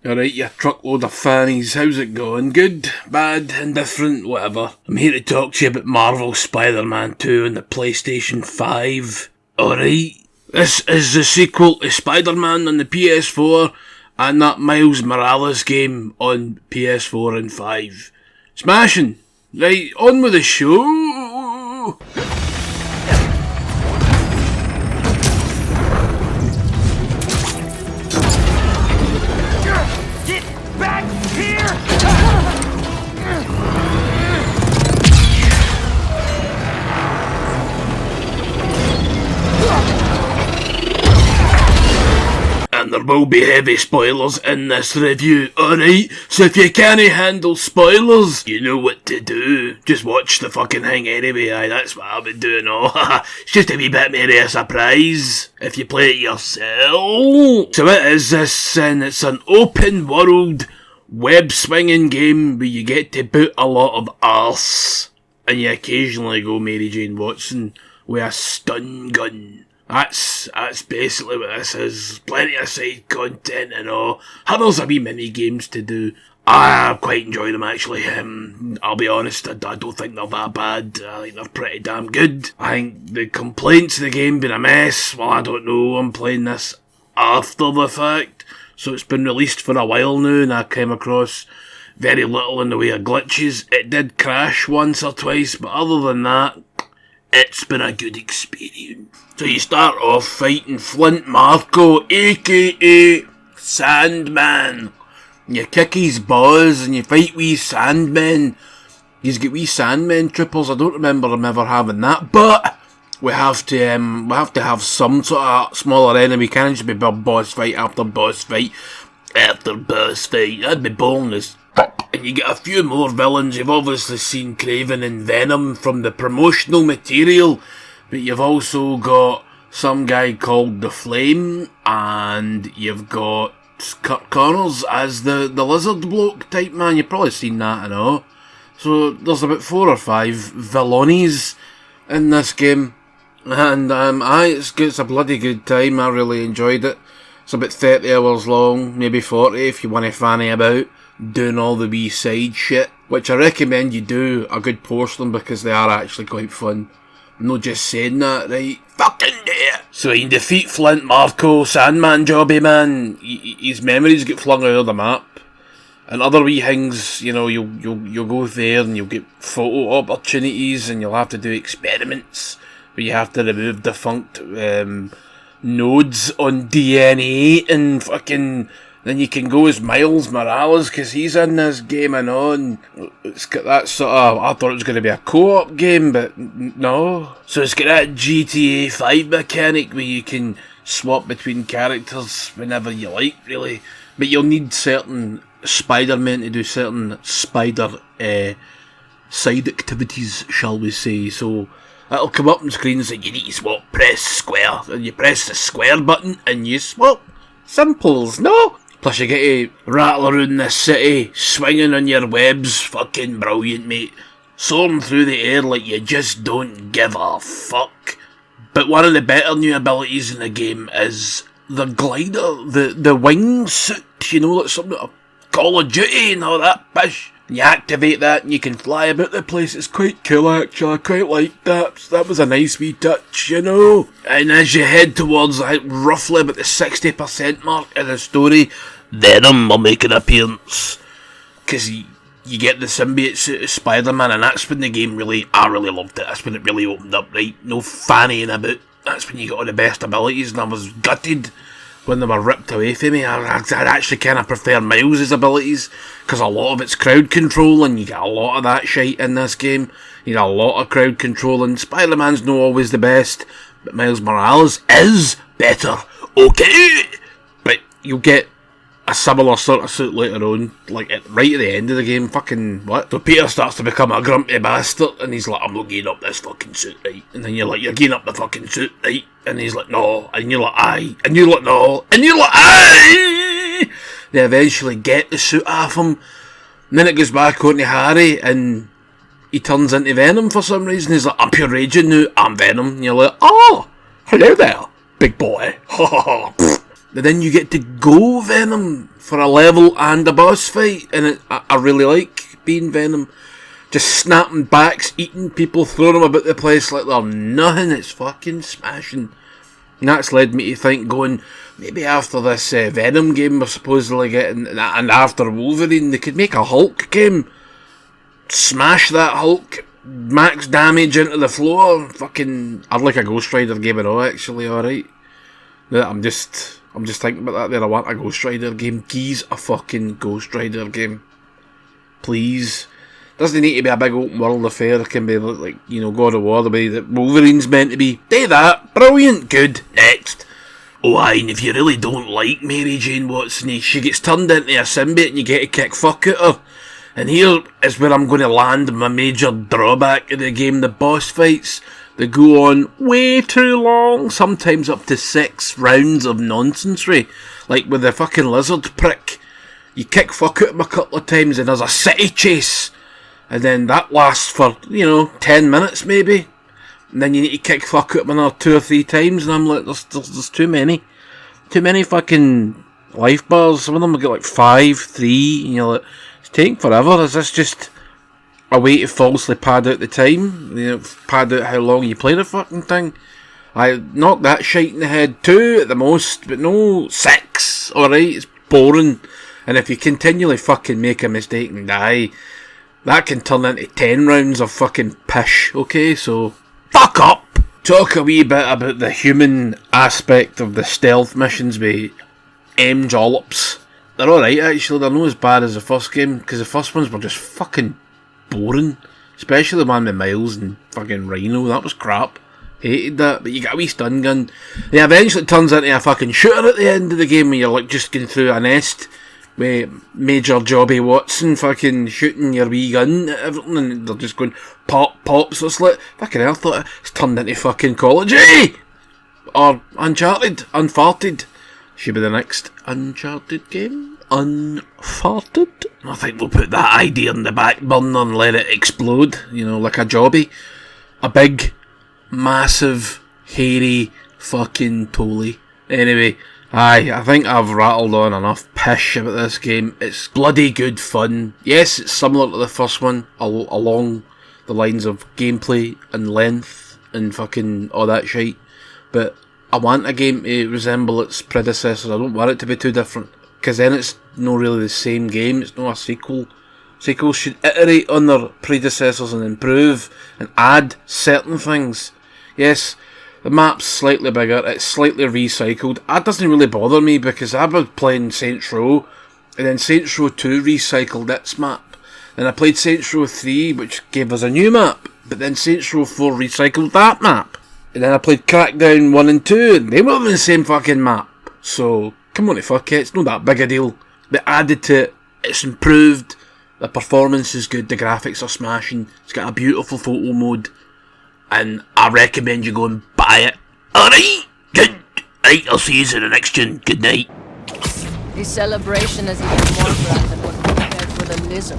Alright, you truckload of fannies, how's it going? Good? Bad? Indifferent? Whatever. I'm here to talk to you about Marvel's Spider-Man 2 on the PlayStation 5. Alright? This is the sequel to Spider-Man on the PS4 and that Miles Morales game on PS4 and 5. Smashing! Right, on with the show! And there will be heavy spoilers in this review, alright? So if you can't handle spoilers, you know what to do. Just watch the fucking thing anyway, aye, that's what I've been doing, it's just a wee bit more of a surprise, if you play it yourself. So what is this, and it's an open world, web-swinging game where you get to boot a lot of arse, and you occasionally go Mary Jane Watson with a stun gun. That's basically what this is. Plenty of side content and all. There's a wee mini games to do. I quite enjoy them actually. I'll be honest, I don't think they're that bad. I think they're pretty damn good. I think the complaints of the game been a mess. Well, I don't know. I'm playing this after the fact, so it's been released for a while now, and I came across very little in the way of glitches. It did crash once or twice, but other than that, it's been a good experience. So you start off fighting Flint Marko, aka Sandman. You kick his balls and you fight wee Sandmen. He's got wee Sandmen triples. I don't remember him ever having that, but we have to have some sort of smaller enemy. Can't just be boss fight after boss fight after boss fight. That'd be boring as fuck. And you get a few more villains. You've obviously seen Kraven and Venom from the promotional material, but you've also got some guy called The Flame, and you've got Kurt Connors as the lizard bloke type man. You've probably seen that and all. So there's about 4 or 5 villainies in this game, and it's a bloody good time. I really enjoyed it. It's about 30 hours long, maybe 40 if you want to fanny about doing all the wee side shit, which I recommend you do a good portion because they are actually quite fun. I'm not just saying that, right? Fucking do it! So you defeat Flint Marko, Sandman jobby man. His memories get flung out of the map. And other wee things, you know, you'll go there and you'll get photo opportunities and you'll have to do experiments where you have to remove defunct nodes on DNA and fucking... Then you can go as Miles Morales, because he's in this game and on. It's got that sort of... I thought it was going to be a co-op game, but no. So it's got that GTA 5 mechanic where you can swap between characters whenever you like, really. But you'll need certain Spider-Men to do certain spider side activities, shall we say. So it'll come up on screens that you need to swap, press square, and you press the square button and you swap. Simples, no? Plus you get to rattle around the city, swinging on your webs. Fucking brilliant, mate. Soaring through the air like you just don't give a fuck. But one of the better new abilities in the game is the glider, the wingsuit, you know, like something like Call of Duty and all that pish. You activate that and you can fly about the place. It's quite cool actually, I quite like that. That was a nice wee touch, you know. And as you head towards roughly about the 60% mark of the story, Venom will make an appearance. Because you get the symbiote suit of Spider-Man, and that's when the game I really loved it. That's when it really opened up, right? No fannying about. That's when you got all the best abilities, and I was gutted when they were ripped away from me. I actually kind of prefer Miles' abilities, because a lot of it's crowd control, and you get a lot of that shite in this game. You get a lot of crowd control, and Spider-Man's not always the best, but Miles Morales is better. Okay! But you'll get a similar sort of suit later on, like right at the end of the game. Fucking what? So Peter starts to become a grumpy bastard, and he's like, I'm not getting up this fucking suit, right? And then you're like, you're getting up the fucking suit, right? And he's like, no. And you're like, aye. And you're like, no. And you're like, aye! They eventually get the suit off him, and then it goes back on to Harry, and he turns into Venom for some reason. He's like, I'm pure raging now, I'm Venom. And you're like, oh, hello there, big boy. But then you get to go Venom for a level and a boss fight, and I really like being Venom. Just snapping backs, eating people, throwing them about the place like they're nothing. It's fucking smashing. And that's led me to think, going, maybe after this Venom game we're supposedly getting, and after Wolverine, they could make a Hulk game. Smash that Hulk, max damage into the floor. Fucking, I'd like a Ghost Rider game at all, actually, alright. I'm just thinking about that there. I want a Ghost Rider game. Geez, a fucking Ghost Rider game. Please. Doesn't need to be a big open world affair. It can be like, you know, God of War, the way that Wolverine's meant to be. Do that. Brilliant. Good. Next. Oh, aye, and if you really don't like Mary Jane Watson, she gets turned into a symbiote and you get to kick fuck at her. And here is where I'm going to land my major drawback of the game. The boss fights, they go on way too long. Sometimes up to 6 rounds of nonsense, right? Like with the fucking lizard prick. You kick fuck at him a couple of times and there's a city chase. And then that lasts for, 10 minutes maybe. And then you need to kick fuck up another 2 or 3 times. And I'm like, there's too many. Too many fucking life bars. Some of them will get like 5, 3. And you're like, it's taking forever. Is this just a way to falsely pad out the time? Pad out how long you play the fucking thing? I knocked that shite in the head 2 at the most. But no 6. Alright, it's boring. And if you continually fucking make a mistake and die, that can turn into 10 rounds of fucking pish, okay? So, fuck up! Talk a wee bit about the human aspect of the stealth missions with M. Jollops. They're alright, actually. They're not as bad as the first game, because the first ones were just fucking boring. Especially the one with Miles and fucking Rhino. That was crap. Hated that. But you get a wee stun gun. It eventually turns into a fucking shooter at the end of the game when you're like just going through a nest with Major Jobby Watson fucking shooting your wee gun at everything, and they're just going pop, pop. So it's like, fucking hell, I thought it's turned into fucking Call of Duty! Or Uncharted, Unfarted. Should be the next Uncharted game. Unfarted? I think we'll put that idea in the back burner and let it explode, like a Jobby. A big, massive, hairy fucking Tolly. Anyway, I think I've rattled on enough pish about this game. It's bloody good fun. Yes, it's similar to the first one, along the lines of gameplay and length and fucking all that shite. But I want a game to resemble its predecessor. I don't want it to be too different, because then it's not really the same game. It's not a sequel. Sequels should iterate on their predecessors and improve and add certain things. Yes, the map's slightly bigger, it's slightly recycled. That doesn't really bother me, because I was playing Saints Row, and then Saints Row 2 recycled its map. Then I played Saints Row 3, which gave us a new map, but then Saints Row 4 recycled that map. And then I played Crackdown 1 and 2, and they were on the same fucking map. So, come on, fuck it, it's not that big a deal. They added to it, it's improved, the performance is good, the graphics are smashing, it's got a beautiful photo mode. And I recommend you go and buy it. Alright? Good. Right, I'll see you in the next one. Good night. The celebration is even more grand than what we prepared for the lizard.